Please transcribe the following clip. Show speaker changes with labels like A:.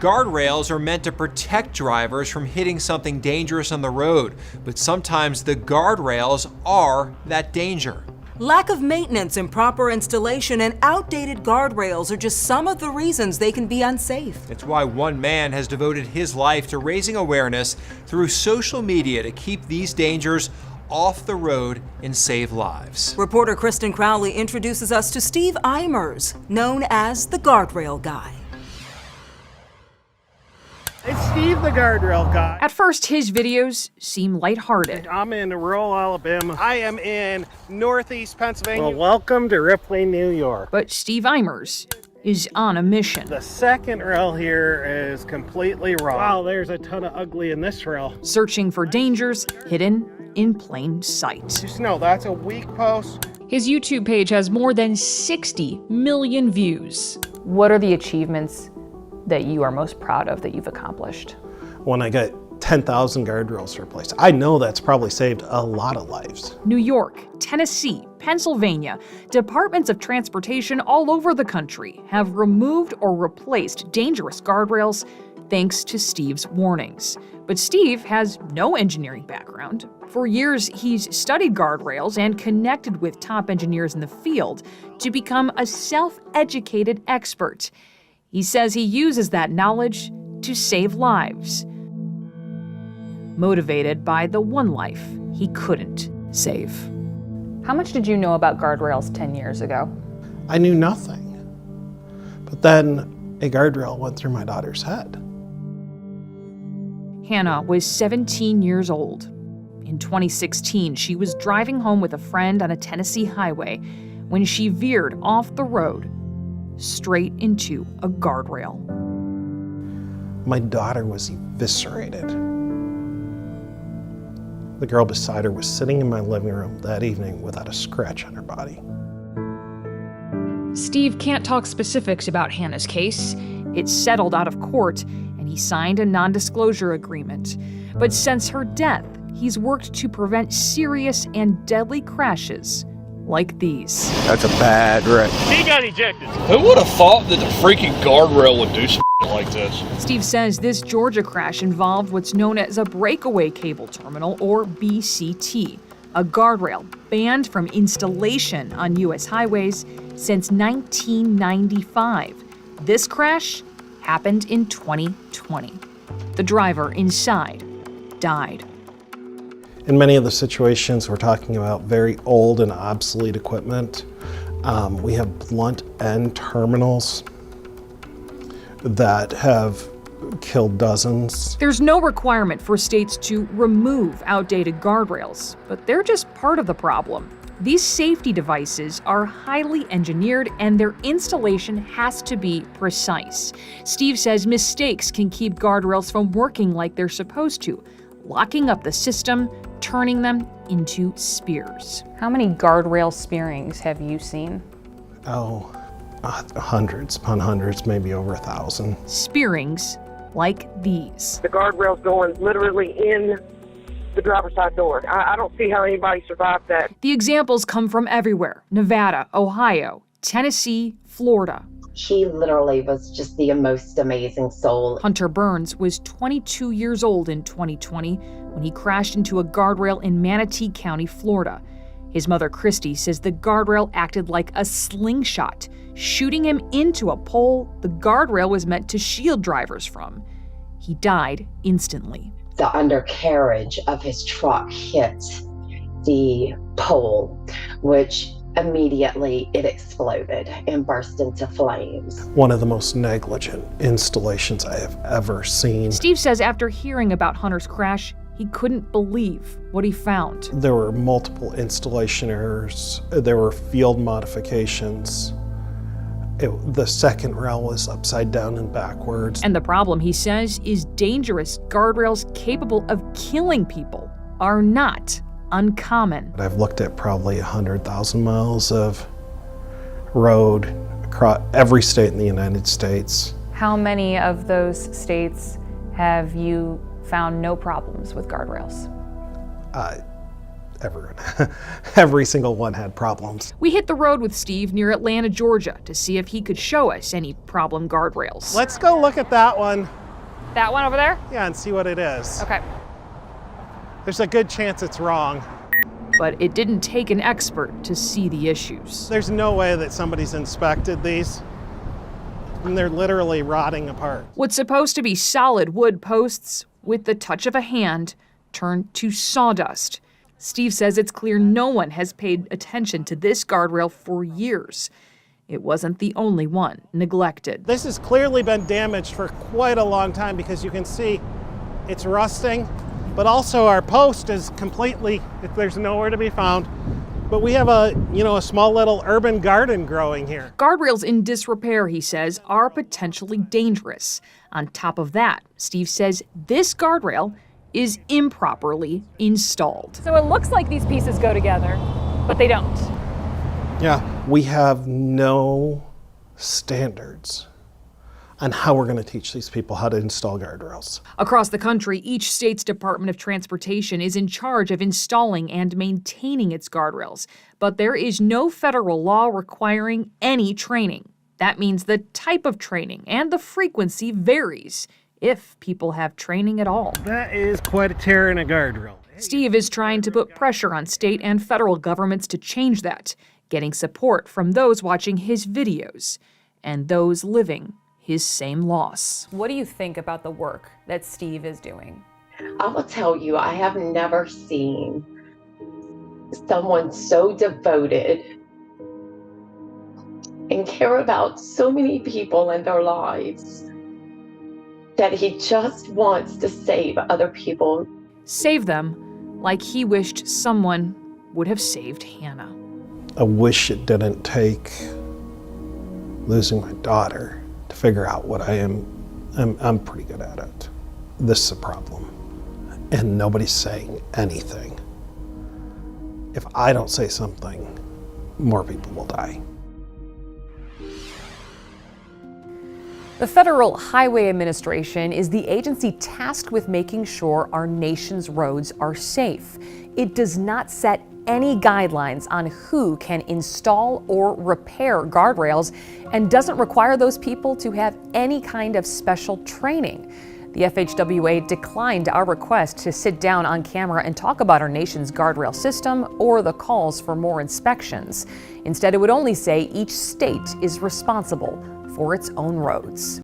A: Guardrails are meant to protect drivers from hitting something dangerous on the road, but sometimes the guardrails are that danger.
B: Lack of maintenance, improper installation, and outdated guardrails are just some of the reasons they can be unsafe.
A: It's why one man has devoted his life to raising awareness through social media to keep these dangers off the road and save lives.
B: Reporter Kristin Crowley introduces us to Steve Eimers, known as the Guardrail Guy.
C: It's Steve the Guardrail Guy.
D: At first, his videos seem lighthearted.
C: I'm in rural Alabama. I am in northeast Pennsylvania. Well, welcome to Ripley, New York.
D: But Steve Eimers is on a mission.
C: The second rail here is completely wrong. Wow, there's a ton of ugly in this rail.
D: Searching for dangers hidden in plain sight.
C: Just know that's a weak post.
D: His YouTube page has more than 60 million views.
E: What are the achievements that you are most proud of that you've accomplished?
C: When I got 10,000 guardrails replaced, I know that's probably saved a lot of lives.
D: New York, Tennessee, Pennsylvania, departments of transportation all over the country have removed or replaced dangerous guardrails thanks to Steve's warnings. But Steve has no engineering background. For years, he's studied guardrails and connected with top engineers in the field to become a self-educated expert. He says he uses that knowledge to save lives, motivated by the one life he couldn't save.
E: How much did you know about guardrails 10 years ago?
C: I knew nothing. But then a guardrail went through my daughter's head.
D: Hannah was 17 years old. In 2016, she was driving home with a friend on a Tennessee highway when she veered off the road straight into a guardrail.
C: My daughter was eviscerated. The girl beside her was sitting in my living room that evening without a scratch on her body.
D: Steve can't talk specifics about Hannah's case. It's settled out of court, and he signed a non-disclosure agreement. But since her death, he's worked to prevent serious and deadly crashes like these.
F: That's a bad wreck.
G: He got ejected.
H: Who would have thought that the freaking guardrail would do some like this?
D: Steve says this Georgia crash involved what's known as a breakaway cable terminal, or BCT, a guardrail banned from installation on U.S. highways since 1995. This crash happened in 2020. The driver inside died.
C: In many of the situations, we're talking about very old and obsolete equipment. We have blunt end terminals that have killed dozens.
D: There's no requirement for states to remove outdated guardrails, but they're just part of the problem. These safety devices are highly engineered and their installation has to be precise. Steve says mistakes can keep guardrails from working like they're supposed to, locking up the system, turning them into spears.
E: How many guardrail spearings have you seen?
C: Hundreds upon hundreds, maybe over 1,000.
D: Spearings like these.
I: The guardrail's going literally in the driver's side door. I don't see how anybody survived that.
D: The examples come from everywhere: Nevada, Ohio, Tennessee, Florida.
J: He literally was just the most amazing soul.
D: Hunter Burns was 22 years old in 2020 when he crashed into a guardrail in Manatee County, Florida. His mother, Kristin, says the guardrail acted like a slingshot, shooting him into a pole the guardrail was meant to shield drivers from. He died instantly.
J: The undercarriage of his truck hit the pole, which immediately it exploded and burst into flames.
C: One of the most negligent installations I have ever seen.
D: Steve says after hearing about Hunter's crash, he couldn't believe what he found.
C: There were multiple installation errors. There were field modifications. The second rail was upside down and backwards.
D: And the problem, he says, is dangerous guardrails capable of killing people are not uncommon.
C: I've looked at probably 100,000 miles of road across every state in the United States.
E: How many of those states have you found no problems with guardrails?
C: everyone. Every single one had problems.
D: We hit the road with Steve near Atlanta, Georgia, to see if he could show us any problem guardrails.
C: Let's go look at that one.
E: That one over there?
C: Yeah, and see what it is.
E: Okay.
C: There's a good chance it's wrong.
D: But it didn't take an expert to see the issues.
C: There's no way that somebody's inspected these, and they're literally rotting apart.
D: What's supposed to be solid wood posts, with the touch of a hand, turned to sawdust. Steve says it's clear no one has paid attention to this guardrail for years. It wasn't the only one neglected.
C: This has clearly been damaged for quite a long time because you can see it's rusting, but also our post is completely, there's nowhere to be found. But we have a small little urban garden growing here.
D: Guardrails in disrepair, he says, are potentially dangerous. On top of that, Steve says this guardrail is improperly installed.
E: So it looks like these pieces go together, but they don't.
C: Yeah, we have no standards on how we're going to teach these people how to install guardrails.
D: Across the country, each state's Department of Transportation is in charge of installing and maintaining its guardrails, but there is no federal law requiring any training. That means the type of training and the frequency varies, if people have training at all.
C: That is quite a tear in a guardrail.
D: Steve is trying to put pressure on state and federal governments to change that, getting support from those watching his videos and those living his same loss.
E: What do you think about the work that Steve is doing?
J: I will tell you, I have never seen someone so devoted and care about so many people and their lives that he just wants to save other people.
D: Save them like he wished someone would have saved Hannah.
C: I wish it didn't take losing my daughter to figure out what I am. I'm pretty good at it. This is a problem, and nobody's saying anything. If I don't say something, more people will die.
E: The Federal Highway Administration is the agency tasked with making sure our nation's roads are safe. It does not set any guidelines on who can install or repair guardrails and doesn't require those people to have any kind of special training. The FHWA declined our request to sit down on camera and talk about our nation's guardrail system or the calls for more inspections. Instead, it would only say each state is responsible for its own roads.